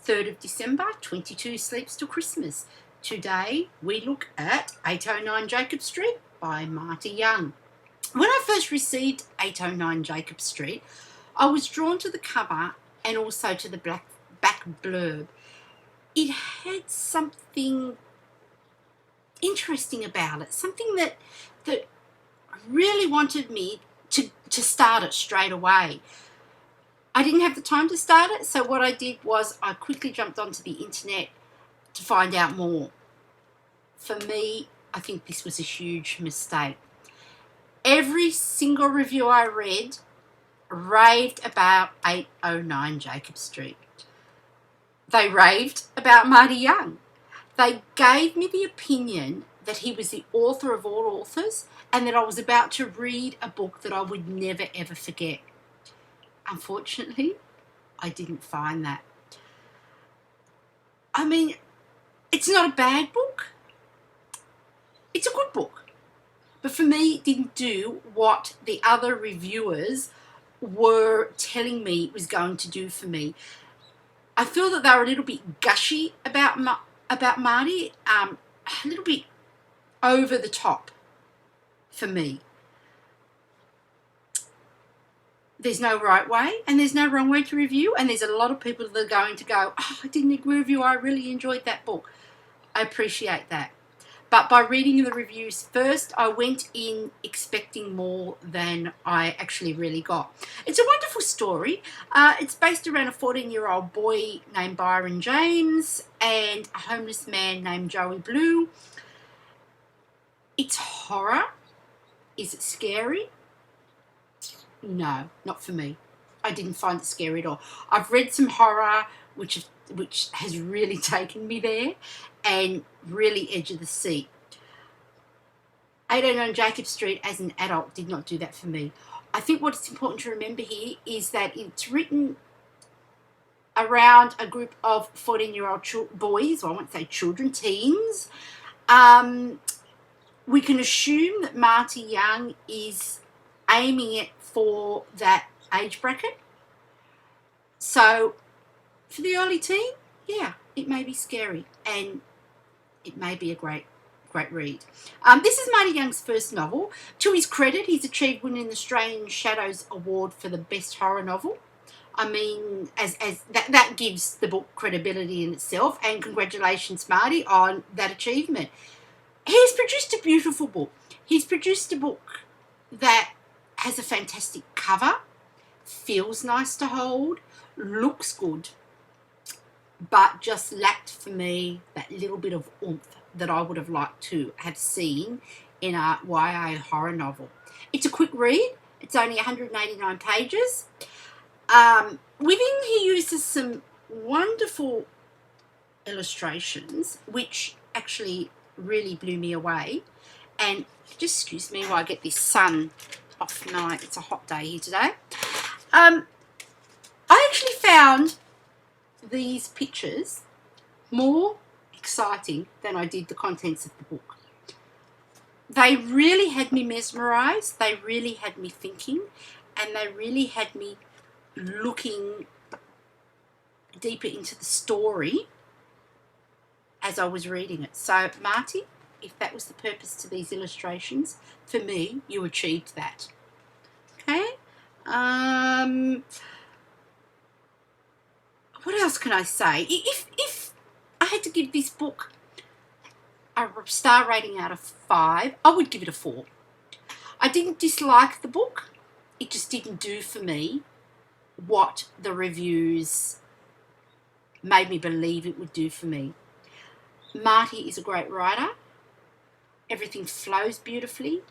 3rd of December, 22 Sleeps Till Christmas. Today we look at 809 Jacob Street by Marty Young. When I first received 809 Jacob Street, I was drawn to the cover and also to the back blurb. It had something interesting about it, something that really wanted me to start it straight away. I didn't have the time to start it, so what I did was I quickly jumped onto the internet to find out more. For me, I think this was a huge mistake. Every single review I read raved about 809 Jacob Street. They raved about Marty Young. They gave me the opinion that he was the author of all authors and that I was about to read a book that I would never ever forget. Unfortunately, I didn't find that. I mean, it's not a bad book. It's a good book. But for me, it didn't do what the other reviewers were telling me it was going to do for me. I feel that they were a little bit gushy about Marty, a little bit over the top for me. There's no right way and there's no wrong way to review, and there's a lot of people that are going to go, oh, I didn't agree with you, I really enjoyed that book. I appreciate that. But by reading the reviews first, I went in expecting more than I actually really got. It's a wonderful story. It's based around a 14-year-old boy named Byron James and a homeless man named Joey Blue. It's horror. Is it scary? No, not for me. I didn't find it scary at all. I've read some horror which has really taken me there and really edge of the seat. 809 Jacob Street as an adult did not do that for me. I think what's important to remember here is that it's written around a group of 14-year-old boys, or I won't say children, teens. We can assume that Marty Young is aiming it for that age bracket. So for the early teen, yeah, it may be scary and it may be a great read. This is Marty Young's first novel. To his credit, he's achieved winning the Australian Shadows Award for the best horror novel. I mean, as that gives the book credibility in itself, and congratulations, Marty, on that achievement. He's produced a beautiful book. He's produced a book that has a fantastic cover, feels nice to hold, looks good, but just lacked for me that little bit of oomph that I would have liked to have seen in a YA horror novel. It's a quick read. It's only 189 pages. Within he uses some wonderful illustrations, which actually really blew me away. And just excuse me while I get this sun off night. It's a hot day here today. I actually found these pictures more exciting than I did the contents of the book. They really had me mesmerized, they really had me thinking, and they really had me looking deeper into the story as I was reading it. So Marty, if that was the purpose to these illustrations, for me, you achieved that. Okay? What else can I say? If I had to give this book a star rating out of 5, I would give it a 4. I didn't dislike the book. It just didn't do for me what the reviews made me believe it would do for me. Marty is a great writer. Everything flows beautifully.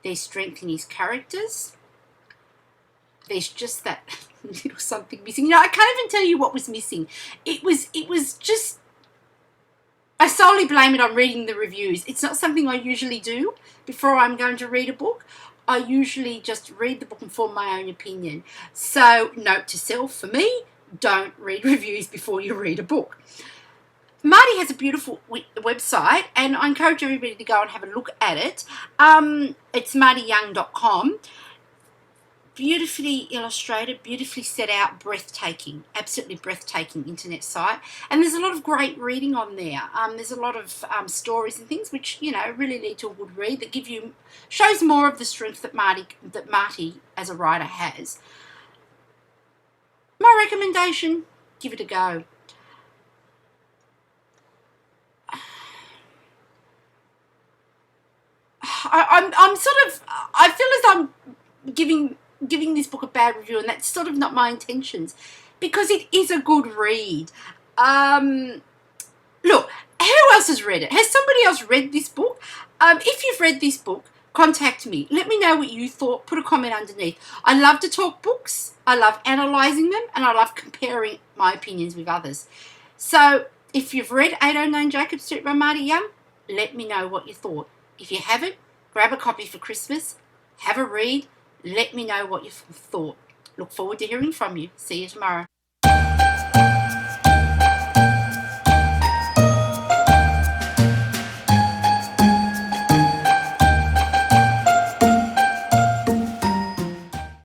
There's strength in his characters. There's just that little something missing. You know, I can't even tell you what was missing. It was just, I solely blame it on reading the reviews. It's not something I usually do before I'm going to read a book. I usually just read the book and form my own opinion. So, note to self for me, don't read reviews before you read a book. Marty has a beautiful website, and I encourage everybody to go and have a look at it. It's martyyoung.com. beautifully illustrated, beautifully set out, breathtaking, absolutely breathtaking internet site. And there's a lot of great reading on there. There's a lot of stories and things which, you know, really lead to a good read, that shows more of the strength that Marty as a writer has. My recommendation, give it a go. I feel as I'm giving this book a bad review, and that's sort of not my intentions, because it is a good read. Look, who else has read it? Has somebody else read this book? If you've read this book, contact me. Let me know what you thought. Put a comment underneath. I love to talk books. I love analysing them, and I love comparing my opinions with others. So if you've read 809 Jacob Street by Marty Young, let me know what you thought. If you haven't, grab a copy for Christmas. Have a read. Let me know what you thought. Look forward to hearing from you. See you tomorrow.